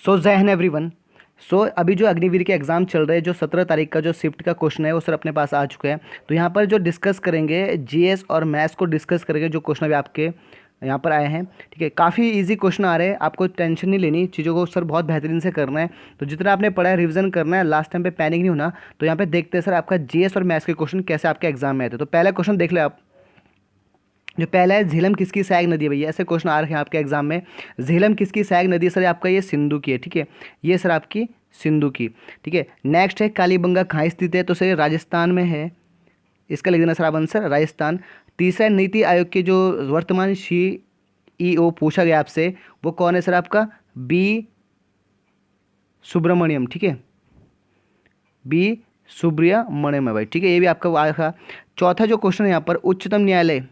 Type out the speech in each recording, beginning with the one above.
सो जय हिंद एवरीवन। सो अभी जो अग्निवीर के एग्ज़ाम चल रहे हैं, जो 17 तारीख का जो शिफ्ट का क्वेश्चन है वो सर अपने पास आ चुका है। तो यहाँ पर जो डिस्कस करेंगे जीएस और मैथ्स को डिस्कस करेंगे, जो क्वेश्चन अभी आपके यहाँ पर आए हैं। ठीक है, काफ़ी इजी क्वेश्चन आ रहे हैं, आपको टेंशन नहीं लेनी, चीज़ों को सर बहुत बेहतरीन से करना है। तो जितना आपने पढ़ा है रिवीजन करना है, लास्ट टाइम पे पैनिक नहीं होना। तो यहाँ पे देखते हैं सर आपका जीएस और मैथ्स के क्वेश्चन कैसे आपके एग्जाम में आए थे। तो पहला क्वेश्चन देख ले आप। जो पहला है, झेलम किसकी सहायक नदी है भैया, ऐसे क्वेश्चन आ रखे हैं आपके एग्जाम में। झेलम किसकी सहायक नदी है सर, आपका ये सिंधु की है। ठीक है, ये सर आपकी सिंधु की। ठीक है, नेक्स्ट है कालीबंगा कहाँ स्थित है, तो सर ये राजस्थान में है। इसका लिख देना सर आप आंसर, राजस्थान। तीसरा है, नीति आयोग के जो वर्तमान सीईओ पूछा गया आपसे, वो कौन है सर, आपका बी सुब्रमण्यम। ठीक है, बी सुब्रमण्यम है भाई। ठीक है, ये भी आपका आया था। चौथा जो क्वेश्चन है यहाँ पर, उच्चतम न्यायालय,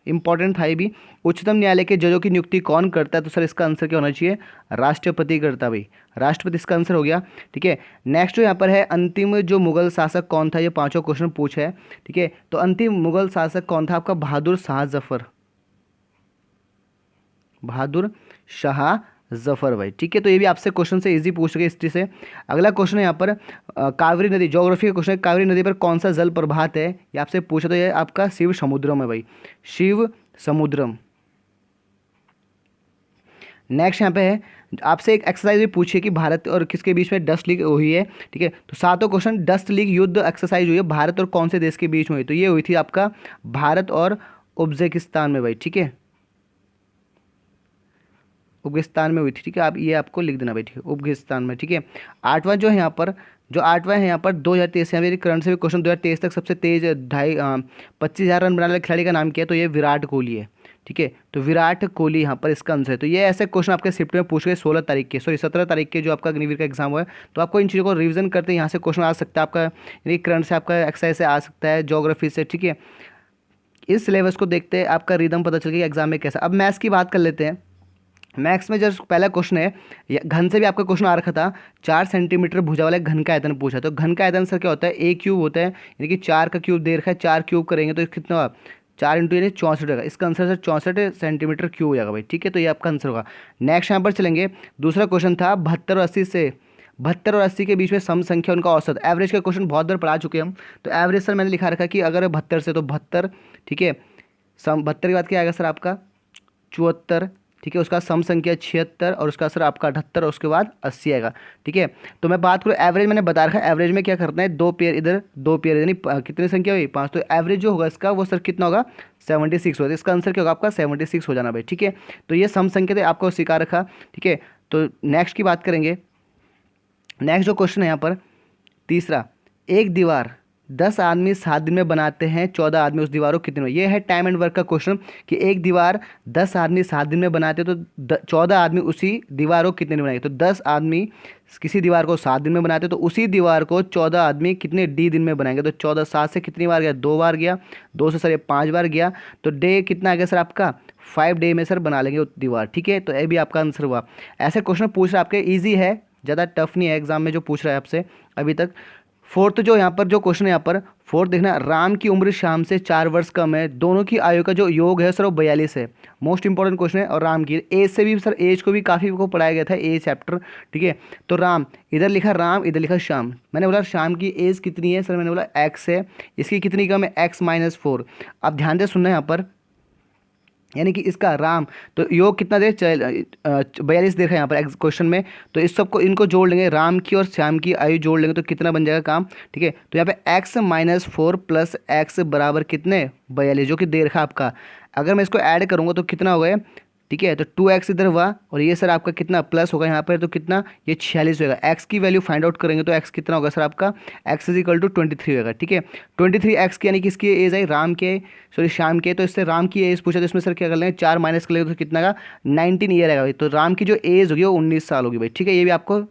इंपॉर्टेंट था ये भी। उच्चतम न्यायालय के जजों की नियुक्ति कौन करता है, तो सर इसका आंसर क्या होना चाहिए, राष्ट्रपति करता है भाई। राष्ट्रपति इसका आंसर हो गया। ठीक है, नेक्स्ट जो यहाँ पर है, अंतिम जो मुगल शासक कौन था, ये पांचों क्वेश्चन पूछा है। ठीक है, तो अंतिम मुगल शासक कौन था, आपका बहादुर शाह जफर। बहादुर शाह जफर भाई। ठीक है, तो ये भी आपसे क्वेश्चन से इजी पूछ सके हिस्ट्री से। अगला क्वेश्चन है यहाँ पर, कावेरी नदी, ज्योग्राफी का क्वेश्चन है, कावेरी नदी पर कौन सा जल प्रभात है, ये आपसे पूछा, तो ये आपका शिव समुद्रम है भाई, शिव समुद्रम। नेक्स्ट यहाँ पे है, आपसे एक एक्सरसाइज भी पूछी है कि भारत और किसके बीच में डस्ट लीग हुई है। ठीक है, तो सातों क्वेश्चन, डस्ट लीग युद्ध एक्सरसाइज हुई है भारत और कौन से देश के बीच में हुई, तो ये हुई थी आपका भारत और उज्बेकिस्तान में भाई। ठीक है, उज्बेकिस्तान में हुई थी। ठीक है, आप ये आपको लिख देना भाई। ठीक है, उज्बेकिस्तान में। ठीक है, आठवां जो है यहाँ पर, जो आठवां है यहाँ पर 2023 से, मेरी करंट से भी क्वेश्चन 2023 तक सबसे तेज 25,000 रन बनाने वाले खिलाड़ी का नाम क्या है, तो ये विराट कोहली है। ठीक है, तो विराट कोहली यहाँ पर इसका आंसर है। तो ये ऐसे क्वेश्चन आपके शिफ्ट में पूछ गए 16 तारीख के, सॉरी 17 तारीख के, जो आपका अग्निवीर का एग्जाम हुआ है। तो आपको इन चीज़ों को रिवीजन करते हैं, यहाँ से क्वेश्चन आ सकता है आपका, यानी करंट से, आपका एक्सरसाइज से आ सकता है, ज्योग्राफी से। ठीक है, इस सिलेबस को देखते हैं, आपका रिदम पता चल गया एग्जाम में कैसा। अब मैथ्स की बात कर लेते हैं। मैथ्स में जो पहला क्वेश्चन है, घन से भी आपका क्वेश्चन आ रखा था। 4 सेंटीमीटर भुजा वाले घन का आयतन पूछा, तो घन का आयतन सर क्या होता है, ए क्यूब होता है, यानी कि 4 का क्यूब दे रखा है, 4 क्यूब करेंगे तो कितना होगा, 4 इंटू यानी 64 होगा। इसका आंसर सर 64 सेंटीमीटर क्यूब हो जाएगा भाई। ठीक है, तो ये आपका आंसर होगा। नेक्स्ट यहाँ पर चलेंगे, दूसरा क्वेश्चन था 72 और 80 से, 72 और 80 के बीच में सम संख्या उनका औसत, एवरेज का क्वेश्चन बहुत बार पढ़ा चुके हैं हम। तो एवरेज सर मैंने लिखा रखा कि अगर 72 से, तो 72। ठीक है, सम 72 के बाद क्या आएगा सर, आपका 74। ठीक है, उसका सम संख्या 76, और उसका सर आपका 78, और उसके बाद 80 आएगा। ठीक है, तो मैं बात करूँ एवरेज, मैंने बता रखा है एवरेज में क्या करना है, 2 पेयर इधर 2 पेयर, यानी कितनी संख्या हुई, 5। तो एवरेज जो होगा इसका, वो सर कितना होगा, 76 होगा। इसका आंसर क्या होगा आपका, 76 हो जाना भाई। ठीक है, तो ये सम संख्या थे, आपको सिखा रखा। ठीक है, तो नेक्स्ट की बात करेंगे। नेक्स्ट जो क्वेश्चन है यहाँ पर, तीसरा, एक दीवार 10 आदमी 7 दिन में बनाते हैं, 14 आदमी उस दीवार को कितने में, ये है टाइम एंड वर्क का क्वेश्चन, कि एक दीवार 10 आदमी 7 दिन में बनाते हैं, तो 14 आदमी उसी दीवार को कितने दिन बनाएंगे। तो 10 आदमी किसी दीवार को 7 दिन में बनाते हैं, तो उसी दीवार को 14 आदमी कितने डी दिन में बनाएंगे। तो 14 7 से कितनी बार गया, 2 बार गया, 2 से सर ये 5 बार गया, तो डे कितना आ गया सर आपका, 5 डे में सर बना लेंगे वो दीवार। ठीक है, तो ये भी आपका आंसर हुआ। ऐसे क्वेश्चन पूछ रहे आपके, ईजी है, ज़्यादा टफ नहीं है एग्जाम में जो पूछ रहा है आपसे अभी तक। फोर्थ जो यहाँ पर जो क्वेश्चन है यहाँ पर, फोर्थ देखना, राम की उम्र श्याम से 4 वर्ष कम है, दोनों की आयु का जो योग है सर वो 42 है। मोस्ट इंपॉर्टेंट क्वेश्चन है, और राम की एज से भी सर, एज को भी काफ़ी को पढ़ाया गया था, एज चैप्टर। ठीक है, तो राम, इधर लिखा राम, इधर लिखा श्याम। मैंने बोला श्याम की एज कितनी है सर, मैंने बोला एक्स है, इसकी कितनी कम है, X-4। अब ध्यान से सुनना है यहाँ पर, यानी कि इसका राम, तो योग कितना दे, 42 देखा यहाँ पर क्वेश्चन में। तो इस सबको, इनको जोड़ लेंगे, राम की और श्याम की आयु जोड़ लेंगे, तो कितना बन जाएगा काम। ठीक है, तो यहाँ पे X-4 प्लस एक्स बराबर कितने, 42, जो कि दे रखा आपका। अगर मैं इसको ऐड करूँगा तो कितना हो गया, ठीक है, तो 2x इधर हुआ, और ये सर आपका कितना प्लस होगा यहाँ पर, तो कितना, ये 46 होगा। x की वैल्यू फाइंड आउट करेंगे तो x कितना होगा सर आपका, x इज इक्वल टू 23 होगा। ठीक है, 23x की, यानी कि इसकी एज आई राम के, सॉरी श्याम के, तो इससे राम की एज पूछा, तो इसमें सर क्या कर लेंगे, 4 माइनस कर लेंगे, तो कितना का 19 ईयर आएगा भाई। तो राम की जो एज होगी वो 19 साल होगी भाई। ठीक है, ये भी आपको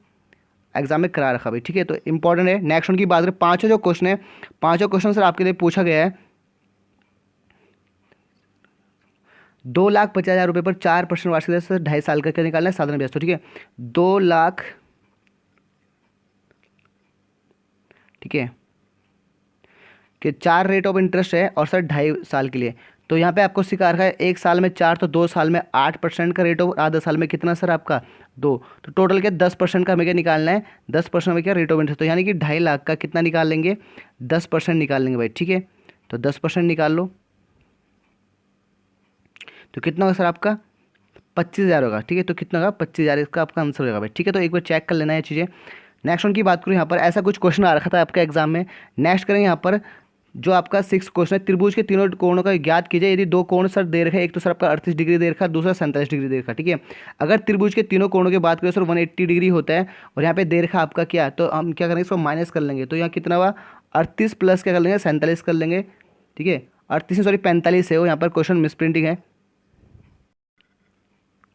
एग्जाम में करा रखा भाई। ठीक है, तो इंपॉर्टेंट है। नेक्स्ट उनकी बात करें, पाँचों जो क्वेश्चन है, पाँचों क्वेश्चन सर आपके लिए पूछा गया है। 2,50,000 रुपये पर 4% वार्षिक दर से 2.5 साल का क्या निकालना है, साधारण ब्याज। तो ठीक है, 2 लाख, ठीक है, कि 4 रेट ऑफ इंटरेस्ट है, और सर 2.5 साल के लिए, तो यहाँ पे आपको सिखा रखा है 1 साल में 4, तो 2 साल में 8% का रेट ऑफ, आधा साल में कितना सर आपका 2, तो टोटल क्या 10% का हमें क्या निकालना है, 10% में क्या रेट ऑफ इंटरेस्ट, तो यानी कि 2.5 लाख का कितना निकाल लेंगे, 10% निकाल लेंगे भाई, ठीक है। तो 10% निकाल लो, तो कितना होगा सर आपका 25,000 होगा, ठीक है। तो कितना होगा 25,000, इसका आपका आंसर होगा भाई, ठीक है। तो एक बार चेक कर लेना है चीज़ें। नेक्स्ट वन की बात करूँ यहाँ पर, ऐसा कुछ क्वेश्चन आ रखा था आपका एग्जाम में। नेक्स्ट करेंगे यहाँ पर, जो आपका 6 क्वेश्चन है, त्रिभुज के तीनों कोणों का ज्ञात कीजिए यदि 2 कोण सर दे रखे, एक तो सर आपका 38 डिग्री दे रखा, दूसरा 47 डिग्री दे रखा, ठीक है। अगर त्रिभुज के तीनों कोणों की बात करें सर 180 डिग्री होता है, और यहाँ पे दे रखा आपका क्या, तो हम क्या करेंगे, इसको माइनस कर लेंगे। तो यहाँ कितना हुआ 38 प्लस क्या कर लेंगे 47 कर लेंगे, ठीक है। 38 सॉरी 45 है वो, यहाँ पर क्वेश्चन मिसप्रिंटिंग है,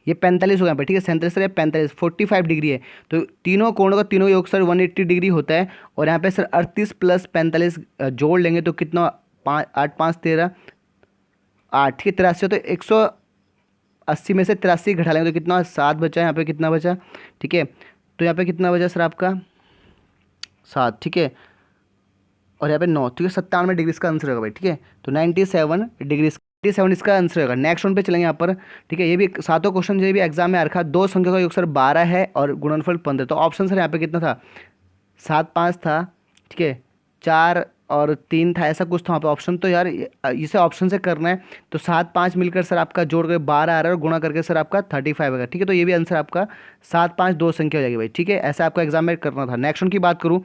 ये 45 हो गया पे, ठीक है। 47 सर 45 45 डिग्री है, तो तीनों कोणों का तीनों योग सर 180 डिग्री होता है। और यहाँ पे सर 38 प्लस 45 जोड़ लेंगे तो कितना, 5 8 5 13 8, ठीक है 83, तो 180 में से 83 घटा लेंगे तो कितना 7 बचा, यहाँ पे कितना बचा, ठीक है। तो यहाँ पे कितना बचा सर आपका 7, ठीक है। और यहाँ पे 9, ठीक है। 97 डिग्री इसका आंसर होगा भाई, ठीक है। तो 97 डिग्री, 97 इसका आंसर होगा। नेक्स्ट वन पे चलेंगे यहाँ पर, ठीक है। ये भी सातों क्वेश्चन ये भी एग्जाम में आ रखा, दो संख्या का योग सर 12 है और गुणनफल 15, तो ऑप्शन सर यहाँ पे कितना था 7 5 था, ठीक है, 4 और 3 था, ऐसा कुछ था वहाँ पे ऑप्शन। तो यार इसे ऑप्शन से करना है, तो 7 5 मिलकर सर आपका जोड़ के 12 आ रहा है और गुणा करके सर आपका 35 आएगा, ठीक है। तो ये भी आंसर आपका 7 5 दो संख्या हो जाएगी भाई, ठीक है। ऐसा आपका एग्जाम में करना था। नेक्स्ट वन की बात करूँ,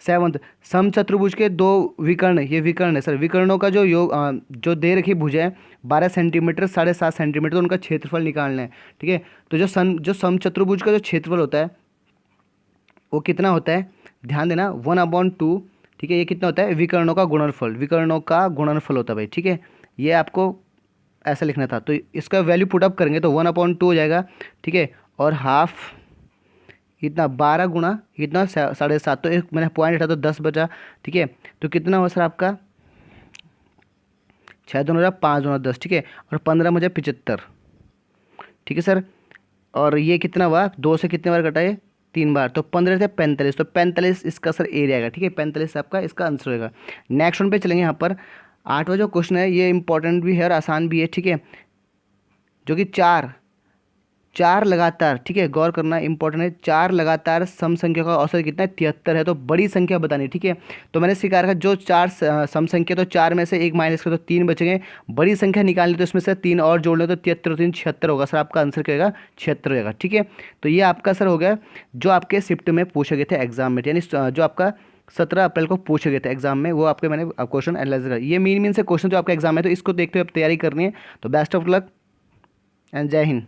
सेवंथ, समचतुर्भुज के दो विकर्ण, ये विकर्ण है सर, विकर्णों का जो योग जो दे रखी भुजाएं 12 सेंटीमीटर 7.5 सेंटीमीटर, तो उनका क्षेत्रफल निकालना है, ठीक है। तो जो समचतुर्भुज का जो क्षेत्रफल होता है वो कितना होता है, ध्यान देना 1/2, ठीक है। ये कितना होता है विकर्णों का गुणनफल, विकर्णों का गुणनफल होता है भाई, ठीक है। ये आपको ऐसा लिखना था, तो इसका वैल्यू पुटअप करेंगे तो 1/2 हो जाएगा, ठीक है। और हाफ इतना 12 गुणा इतना 7.5, तो एक मैंने पॉइंट हटा तो 10 बचा, ठीक है। तो कितना हुआ सर आपका 6 दूना 5 दूना 10, ठीक है। और 15 मुझे 75, ठीक है सर। और ये कितना हुआ 2 से कितने बार कटा है 3 बार, तो 15 से 45, तो 45 इसका सर एरिया आएगा, ठीक है। 45 आपका इसका आंसर होगा। नेक्स्ट वन पे चलेंगे यहाँ पर, 8वां जो क्वेश्चन है ये इंपॉर्टेंट भी है और आसान भी है, ठीक है। जो कि चार लगातार, ठीक है, गौर करना इंपॉर्टेंट है, 4 लगातार सम संख्या का औसत कितना है 73 है, तो बड़ी संख्या बतानी है, ठीक है। तो मैंने सिखा रखा जो 4 सम संख्या, तो 4 में से 1 माइनस कर तो 3 बचेंगे, बड़ी संख्या निकालनी तो इसमें से 3 और जोड़ लें तो 73 3 76 होगा सर, आपका आंसर क्या होगा 76 होगा, ठीक है। तो ये आपका सर हो गया जो आपके शिफ्ट में पूछे गए थे एग्जाम में, यानी जो आपका 17 अप्रैल को पूछे गए थे एग्जाम में, वो आपके मैंने क्वेश्चन एनालाइज करा। ये मीन से क्वेश्चन जो आपका एग्जाम है, तो इसको देखते हुए आप तैयारी करनी है। तो बेस्ट ऑफ लक एंड जय हिंद।